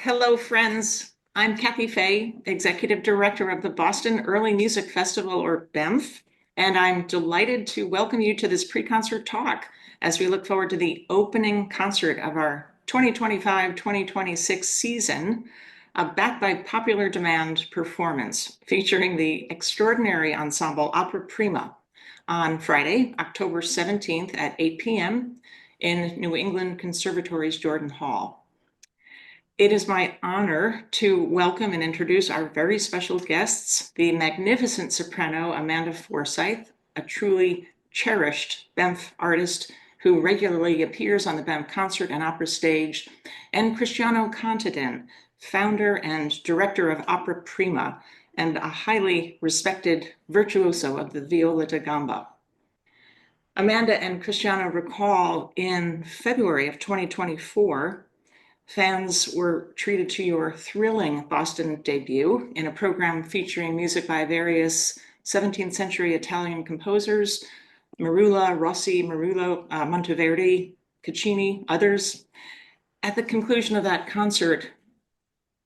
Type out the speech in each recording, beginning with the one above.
Hello, friends. I'm Kathy Fay, Executive Director of the Boston Early Music Festival, or BEMF, and I'm delighted to welcome you to this pre-concert talk as we look forward to the opening concert of our 2025-2026 season, a backed by popular demand performance featuring the extraordinary ensemble Opera Prima on Friday, October 17th at 8 p.m. in New England Conservatory's Jordan Hall. It is my honor to welcome and introduce our very special guests, the magnificent soprano Amanda Forsythe, a truly cherished BEMF artist who regularly appears on the BEMF concert and opera stage, and Cristiano Contadin, founder and director of Opera Prima, and a highly respected virtuoso of the viola da gamba. Amanda and Cristiano recall in February of 2024, fans were treated to your thrilling Boston debut in a program featuring music by various 17th century Italian composers, Merula, Rossi, Merullo, Monteverdi, Caccini, others. At the conclusion of that concert,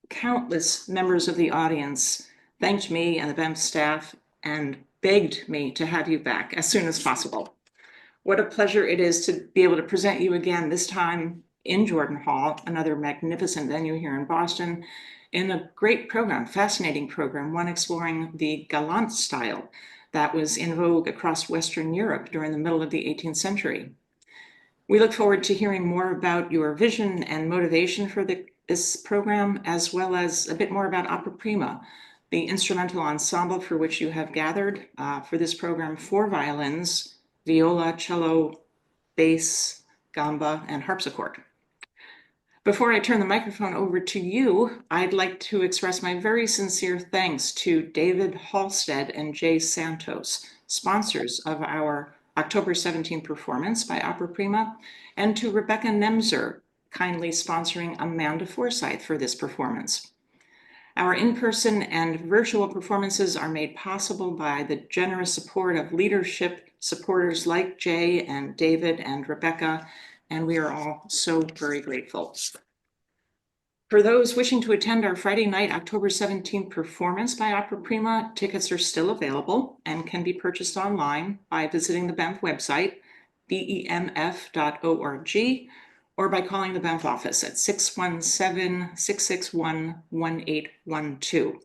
countless members of the audience thanked me and the BEMF staff and begged me to have you back as soon as possible. What a pleasure it is to be able to present you again, this time in Jordan Hall, another magnificent venue here in Boston, in a great program, fascinating program, one exploring the Galant style that was in vogue across Western Europe during the middle of the 18th century. We look forward to hearing more about your vision and motivation for this program, as well as a bit more about Opera Prima, the instrumental ensemble for which you have gathered for this program: 4 violins, viola, cello, bass, gamba, and harpsichord. Before I turn the microphone over to you, I'd like to express my very sincere thanks to David Halstead and Jay Santos, sponsors of our October 17th performance by Opera Prima, and to Rebecca Nemzer, kindly sponsoring Amanda Forsythe for this performance. Our in-person and virtual performances are made possible by the generous support of leadership supporters like Jay and David and Rebecca, and we are all so very grateful. For those wishing to attend our Friday night, October 17th performance by Opera Prima, tickets are still available and can be purchased online by visiting the BEMF website, bemf.org, or by calling the BEMF office at 617-661-1812.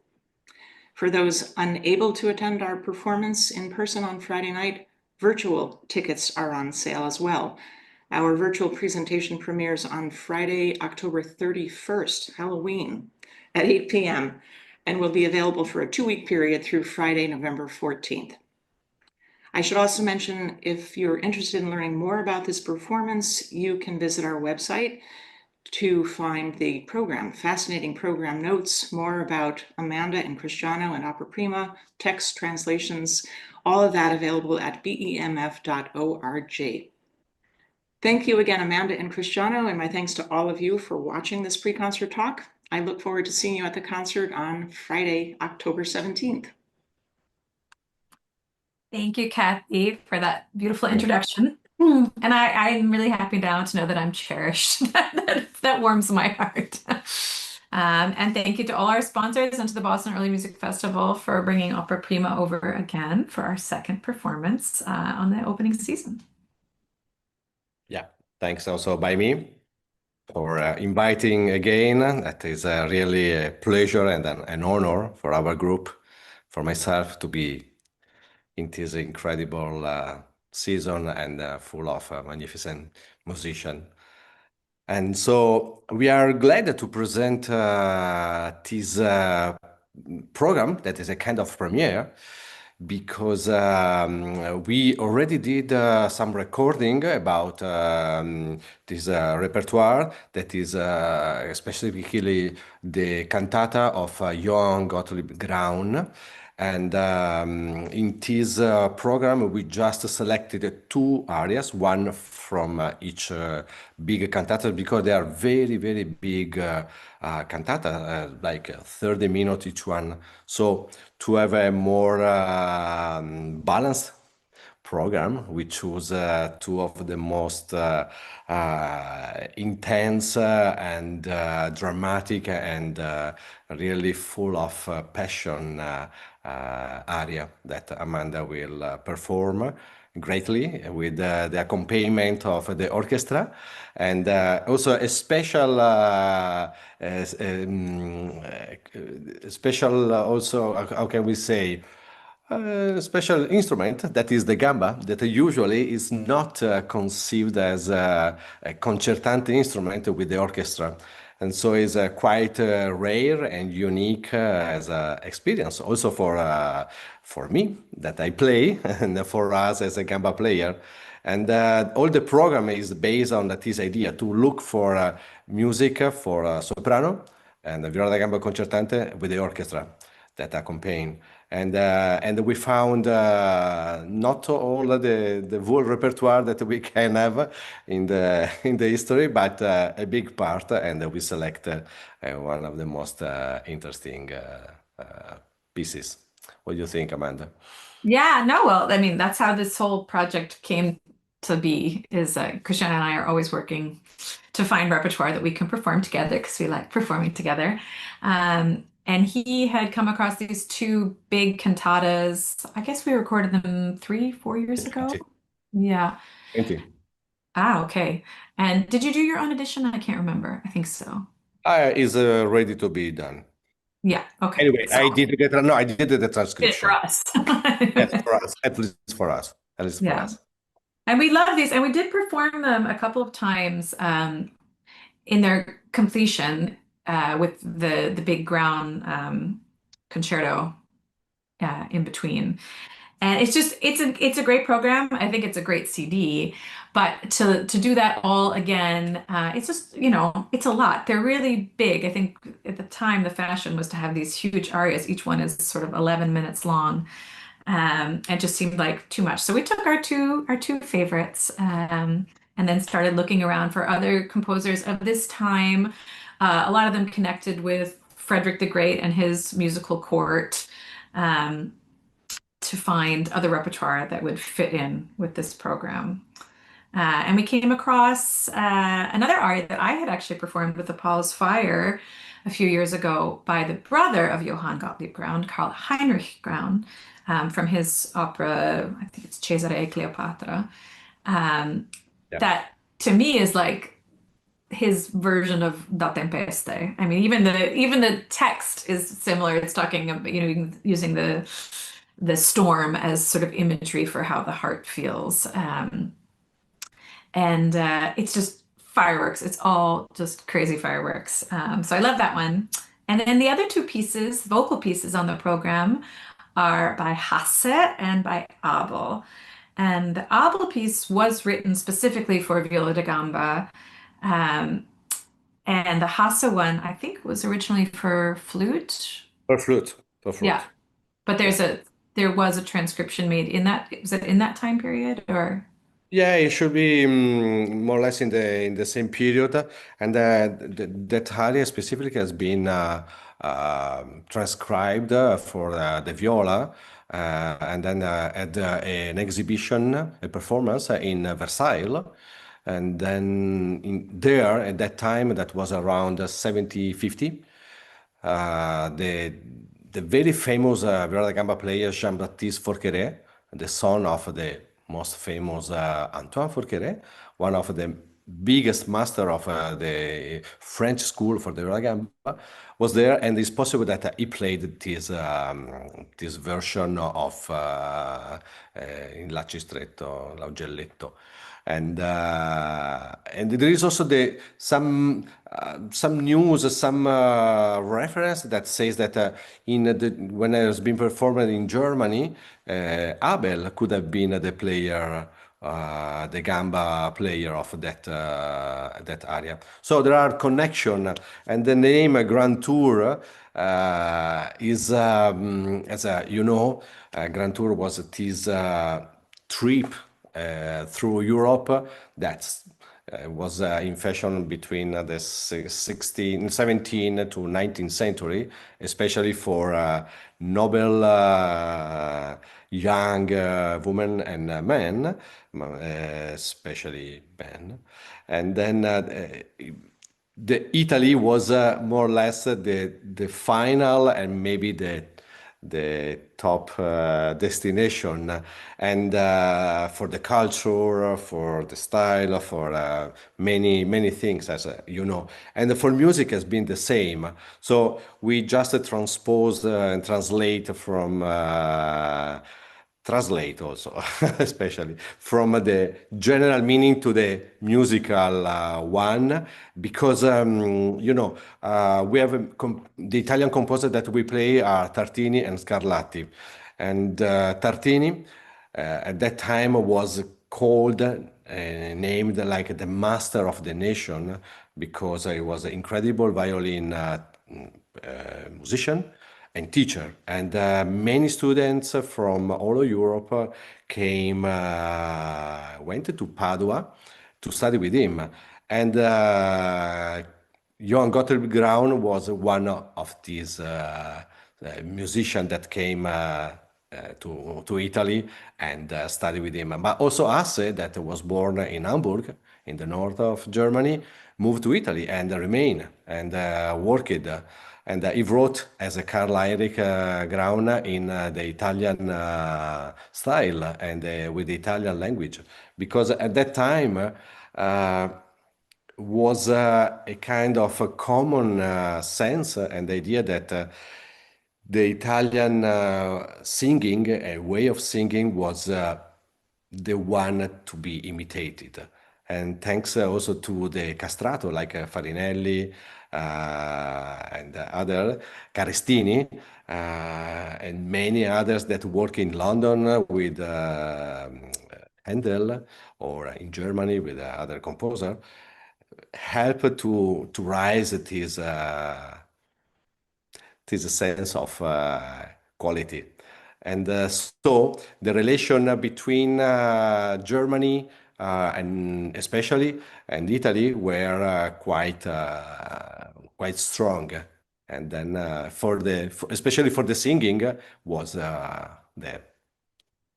For those unable to attend our performance in person on Friday night, virtual tickets are on sale as well. Our virtual presentation premieres on Friday, October 31st, Halloween, at 8 p.m., and will be available for a 2-week period through Friday, November 14th. I should also mention, if you're interested in learning more about this performance, you can visit our website to find the program, fascinating program notes, more about Amanda and Cristiano and Opera Prima, text translations, all of that available at bemf.org. Thank you again, Amanda and Cristiano, and my thanks to all of you for watching this pre-concert talk. I look forward to seeing you at the concert on Friday, October 17th. Thank you, Kathy, for that beautiful introduction. And I'm really happy now to know that I'm cherished. That warms my heart. And thank you to all our sponsors and to the Boston Early Music Festival for bringing Opera Prima over again for our second performance on the opening season. Yeah, thanks also by me for inviting again. That is really a pleasure and an honor for our group, for myself, to be in this incredible season and full of magnificent musicians. And so we are glad to present this program that is a kind of premiere, because we already did some recording about this repertoire that is specifically the cantata of Johann Gottlieb Graun. And in this program, we just selected 2 arias, one from each big cantata, because they are very, very big cantata, like 30 minutes each one. So to have a more balanced program, we choose two of the most intense and dramatic and really full of passion aria that Amanda will perform greatly with the accompaniment of the orchestra, and also a special special also, how can we say, special instrument that is the gamba, that usually is not conceived as a concertante instrument with the orchestra. And so is quite rare and unique as an experience, also for me that I play, and for us as a gamba player. And all the program is based on this idea to look for music for soprano and viola da gamba concertante with the orchestra that accompany. And we found not all the whole repertoire that we can have in the history, but a big part, and we select one of the most interesting pieces. What do you think, Amanda? Yeah, no, well, I mean, that's how this whole project came to be, is Cristiano and I are always working to find repertoire that we can perform together because we like performing together. And he had come across these two big cantatas. I guess we recorded them 3, 4 years ago. 20. Yeah. 20. Ah, okay. And did you do your own edition? I can't remember. I think so. Is ready to be done. Yeah, okay. Anyway, So I did the did it for transcription. us. Yes, for us, at least for us, at least for Yeah. us. And we love these, and we did perform them a couple of times in their completion with the big ground concerto in between. And it's a great program. I think it's a great CD, but to do that all again, it's just, it's a lot. They're really big. I think at the time the fashion was to have these huge arias. Each one is sort of 11 minutes long. And just seemed like too much. So we took our two favorites, and then started looking around for other composers of this time. A lot of them connected with Frederick the Great and his musical court, to find other repertoire that would fit in with this program. And we came across another aria that I had actually performed with the Paul's Fire a few years ago by the brother of Johann Gottlieb Graun, Karl Heinrich Graun, from his opera, I think it's Cesare e Cleopatra. Yeah. That to me is like his version of Da Tempeste. I mean, even the text is similar. It's talking about, using the storm as sort of imagery for how the heart feels. And it's just fireworks. It's all just crazy fireworks. So I love that one. And then the other two pieces, vocal pieces on the program, are by Hasse and by Abel. And the Abel piece was written specifically for viola da gamba. And the Hasse one, I think, was originally for flute. For flute, for flute. Yeah. But there was a transcription made in that, was it in that time period or? Yeah, it should be more or less in the same period, and that aria specifically has been transcribed for the viola, and then at an exhibition, a performance in Versailles, and then there at that time, that was around 70-50, the very famous viola da gamba player Jean-Baptiste Forqueray, the son of the most famous Antoine Forqueray, one of the biggest master of the French school for the viola da gamba, was there, and it's possible that he played this version of in La Cistretto, L'Augelletto. And there is also some news, some reference that says that when it has been performed in Germany, Abel could have been the player, the gamba player of that area. So there are connection, and the name Grand Tour is, as Grand Tour was this trip through Europe that's was in fashion between the 16, 17 to 19th century, especially for noble young women and men, especially men. And then Italy was more or less the final and maybe the top destination, and for the culture, for the style, for many things, as you know. And for music has been the same. So we just transpose and translate also, especially from the general meaning to the musical one, because we have the Italian composer that we play are Tartini and Scarlatti, and Tartini at that time was called named like the master of the nation because he was an incredible violin musician and teacher, and many students from all of Europe went to Padua to study with him. And Johann Gottlieb Graun was one of these musicians that came to Italy and studied with him. But also Hasse, that was born in Hamburg, in the north of Germany, moved to Italy and remained and worked. And he wrote as a Carl Heinrich Graun in the Italian style and with the Italian language, because at that time was a kind of a common sense and idea that the Italian singing, a way of singing, was the one to be imitated. And thanks also to the castrato like Farinelli and other Carestini and many others that work in London with Handel or in Germany with other composer, help to rise this sense of quality. And so the relation between Germany and especially and Italy were quite strong. And then especially for the singing was the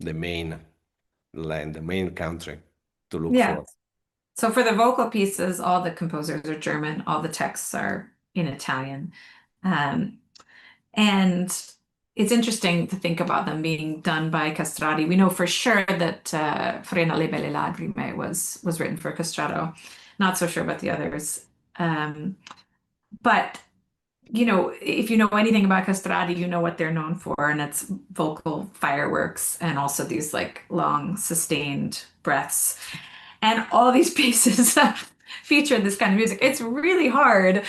main land, the main country to look Yeah. for. So for the vocal pieces, all the composers are German, all the texts are in Italian. And it's interesting to think about them being done by castrati. We know for sure that Frena le belle lagrime was written for castrato. Not so sure about the others. But if you know anything about castrati, you know what they're known for, and it's vocal fireworks and also these like long sustained breaths. And all these pieces feature this kind of music. It's really hard.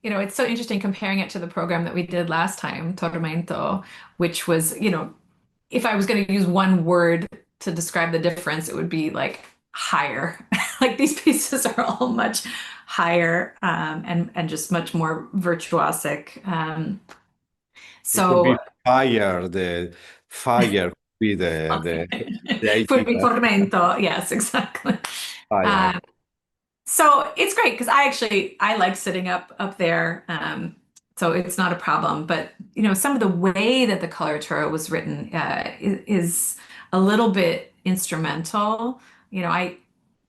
It's so interesting comparing it to the program that we did last time, Tormento, which was, if I was going to use one word to describe the difference, it would be like higher. Like these pieces are all much higher and just much more virtuosic. It could be So fire, the fire could be the would be idea, Tormento. Yes, exactly. fire. So it's great because I like sitting up there. So it's not a problem. But some of the way that the coloratura was written is a little bit instrumental. I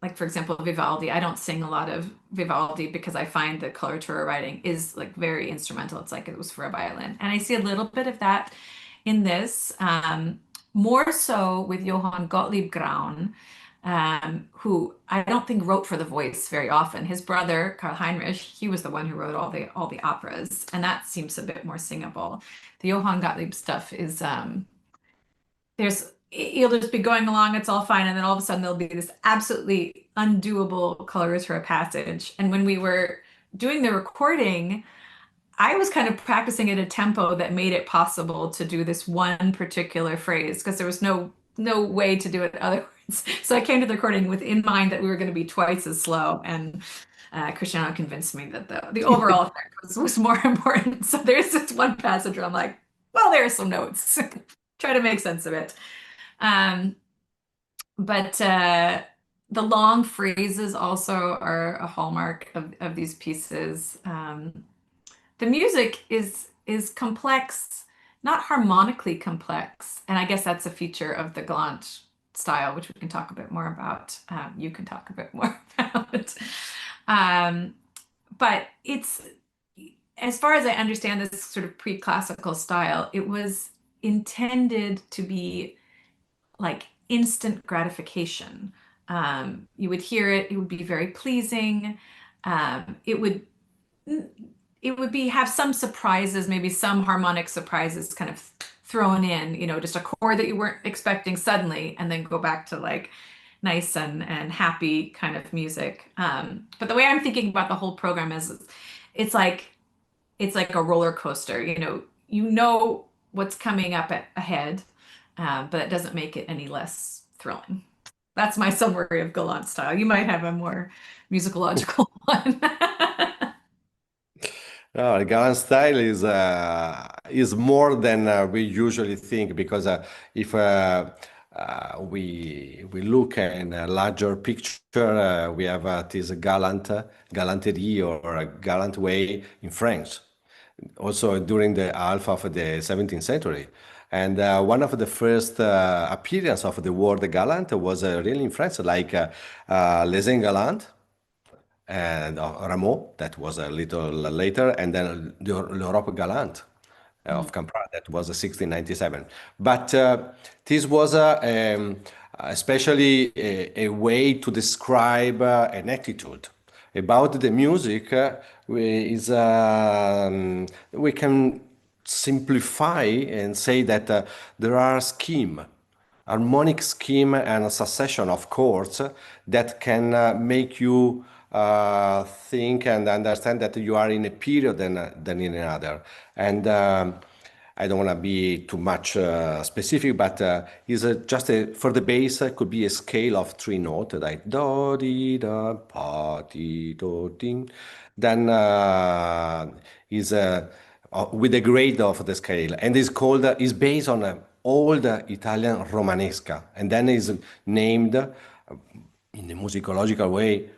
like, for example, Vivaldi. I don't sing a lot of Vivaldi because I find the coloratura writing is like very instrumental. It's like it was for a violin, and I see a little bit of that in this. More so with Johann Gottlieb Graun, who I don't think wrote for the voice very often. His brother, Karl Heinrich, he was the one who wrote all the operas, and that seems a bit more singable. The Johann Gottlieb stuff is you'll just be going along, it's all fine, and then all of a sudden there'll be this absolutely undoable coloratura passage. And when we were doing the recording, I was kind of practicing at a tempo that made it possible to do this one particular phrase because there was no way to do it otherwise. So I came to the recording with in mind that we were going to be twice as slow, and Cristiano convinced me that the overall effect was more important. So there's this one passage where I'm like, well, there are some notes. Try to make sense of it. But the long phrases also are a hallmark of these pieces. The music is complex, not harmonically complex, and I guess that's a feature of the Galant style, which we can talk a bit more about. You can talk a bit more about. Um, but it's, as far as I understand this sort of pre-classical style, it was intended to be like instant gratification. You would hear it, it would be very pleasing. It would be have some surprises, maybe some harmonic surprises kind of thrown in, just a chord that you weren't expecting suddenly, and then go back to like nice and happy kind of music. But the way I'm thinking about the whole program is it's like a roller coaster, what's coming up ahead, but it doesn't make it any less thrilling. That's my summary of Galant style. You might have a more musicological one. No, Galant style is more than we usually think because if we look in a larger picture, we have this galanterie or a gallant way in French, also during the half of the 17th century. And one of the first appearance of the word gallant was really in France, like Les Galants and Rameau, that was a little later, and then l'Europe Galante of Campra, that was 1697. But this was especially a way to describe an attitude. About the music, we can simplify and say that there are harmonic scheme and a succession of chords that can make you think and understand that you are in a period than in another. And I don't want to be too much specific, but is just for the bass, it could be a scale of three notes, like do, di, da, pa, ti, do, ding. Then is with the grade of the scale, and is based on old Italian Romanesca, and then is named in a musicological way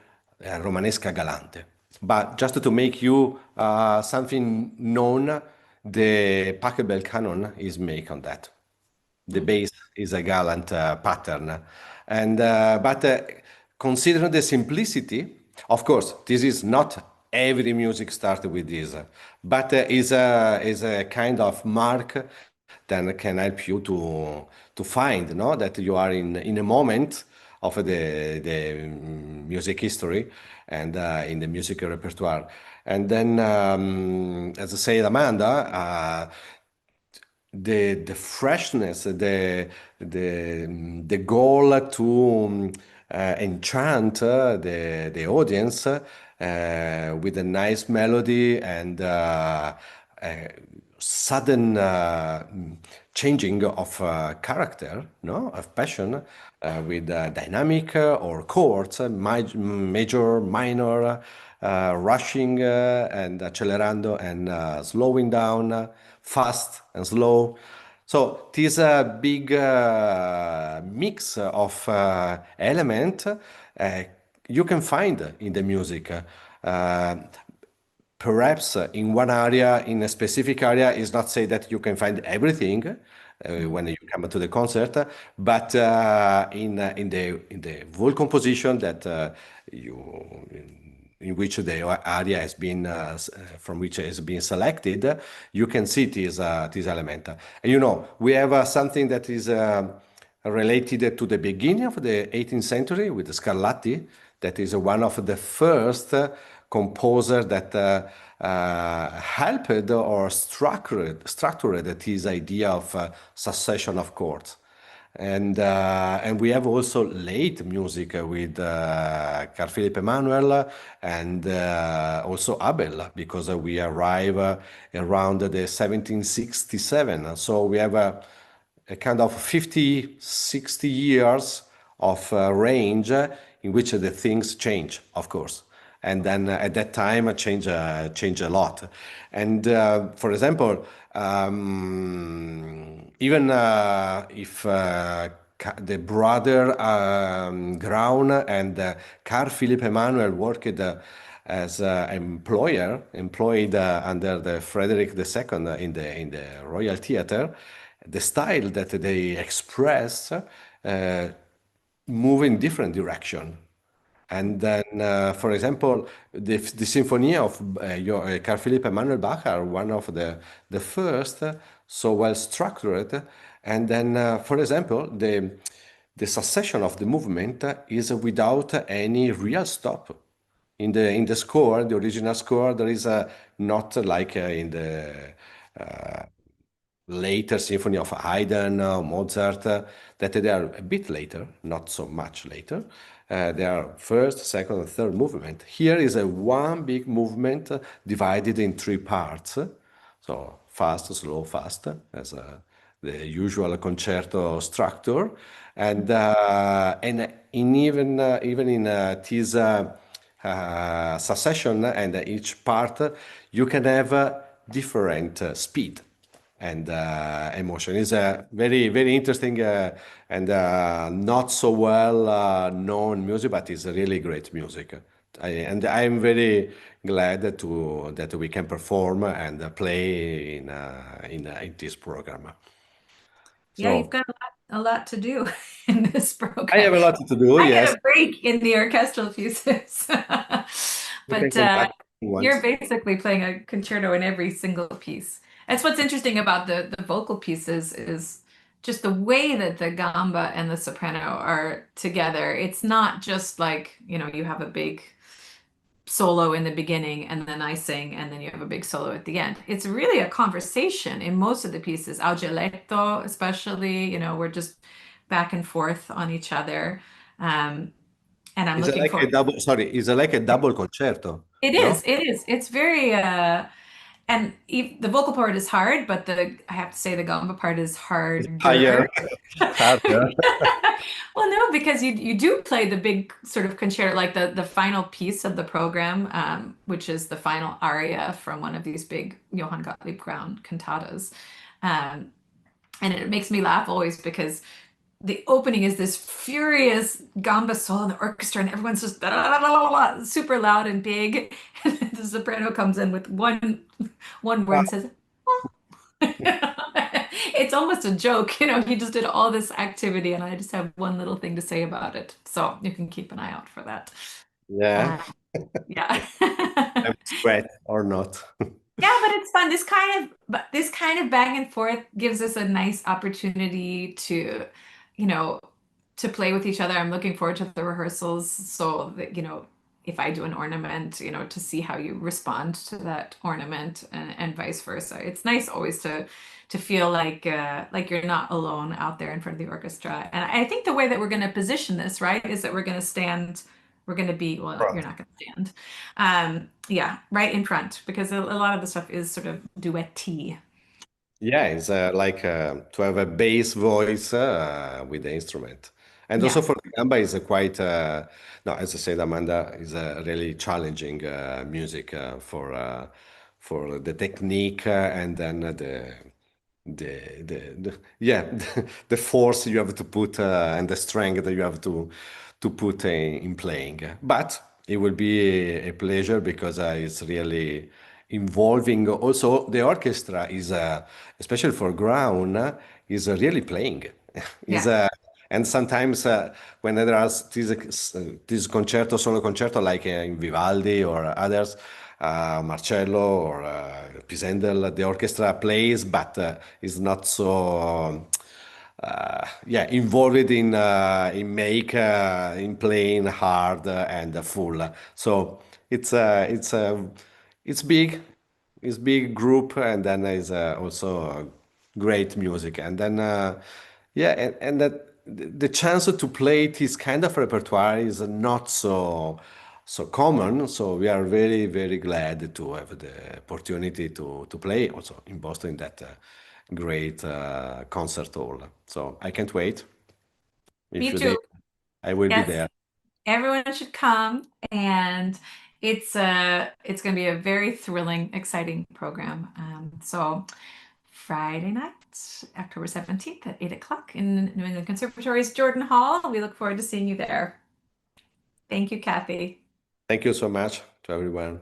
Romanesca Galante. But just to make you something known, the Pachelbel canon is made on that. The bass is a gallant pattern, and but considering the simplicity, of course, this is not every music started with this, but is a kind of mark that can help you to find, no, that you are in a moment of the music history and in the music repertoire. And then, as I said, Amanda, the freshness, the goal to enchant the audience with a nice melody and sudden changing of character, no, of passion, with dynamic or chords, major, minor, rushing and accelerando and slowing down, fast and slow. So it is a big mix of element you can find in the music. Perhaps in one area, in a specific area, is not say that you can find everything when you come to the concert, but in the whole composition that in which the area has been from which has been selected, you can see this element. And we have something that is related to the beginning of the 18th century with Scarlatti, that is one of the first composer that helped or structured this idea of succession of chords. And we have also late music with Carl Philipp Emanuel and also Abel, because we arrive around the 1767. So we have a kind of 50, 60 years of range in which the things change, of course. And then at that time, change a lot. And for example, even if the brother Graun and Carl Philipp Emanuel worked as employed under the Frederick II in the Royal Theatre. The style that they express move in different direction. And then, for example, the symphony of Carl Philipp Emanuel Bach are one of the first, so well structured. And then, for example, the succession of the movement is without any real stop. In the score, the original score, there is not like in the uh, later symphony of Haydn, Mozart, that they are a bit later, not so much later. They are first, second, and third movement. Here is a one big movement divided in three parts. So fast, slow, fast, as the usual concerto structure, and in even in this succession and each part, you can have different speed and emotion. Is a very interesting and not so well known music, but it's really great music. And I'm very glad that we can perform and play in this program. Yeah, you've So got a lot to do in this I program. have a lot to do. I get Yes, a break in the orchestral pieces. we can But contact you're once. basically playing a concerto in every single piece. That's what's interesting about the vocal pieces is just the way that the gamba and the soprano are together. It's not just like, you have a big solo in the beginning and then I sing and then you have a big solo at the end. It's really a conversation in most of the pieces. Algeletto, especially, we're just back and forth on each other. And I'm Is it looking like a forward. double? Sorry, is it like a double concerto? It No, is, it is. It's very and the vocal part is hard, but I have to say the gamba part is it's harder. higher, harder. Well, no, because you do play the big sort of concerto, like the final piece of the program, which is the final aria from one of these big Johann Gottlieb Graun cantatas. Um, and it makes me laugh always because the opening is this furious gamba solo in the orchestra, and everyone's just super loud and big. And the soprano comes in with one word and says, it's almost a joke, he just did all this activity and I just have one little thing to say about it. So you can keep an eye out for that. Yeah, Uh, yeah. I'm sweat or not. Yeah, but it's fun. This kind of back and forth gives us a nice opportunity to, you know, to play with each other. I'm looking forward to the rehearsals so that, if I do an ornament, to see how you respond to that ornament and vice versa. It's nice always to feel like you're not alone out there in front of the orchestra. And I think the way that we're going to position this, right, is that we're going to be, well, you're not going to stand. Yeah, right in front because a lot of the stuff is sort of duetty. Yeah, it's like to have a bass voice with the instrument. And also Yeah, for the gamba is a quite, no, as I said, Amanda, is a really challenging music for the technique and then yeah, the force you have to put and the strength that you have to put in playing. But it will be a pleasure because it's really involving. Also, the orchestra is, especially for ground, is really playing. is yeah. and sometimes when there are this concerto, solo concerto like in Vivaldi or others, Marcello or Pisendel, the orchestra plays, but is not so yeah, involved in playing hard and full. So it's big, it's big group, and then is also great music, and then yeah, and that the chance to play this kind of repertoire is not so common. So we are very glad to have the opportunity to play also in Boston in that great concert hall. So I can't wait. If Me you dare, too. I will be Yes, there. everyone should come, and it's going to be a very thrilling, exciting program. So Friday night. It's October 17th at 8 o'clock in New England Conservatory's Jordan Hall. We look forward to seeing you there. Thank you, Kathy. Thank you so much to everyone.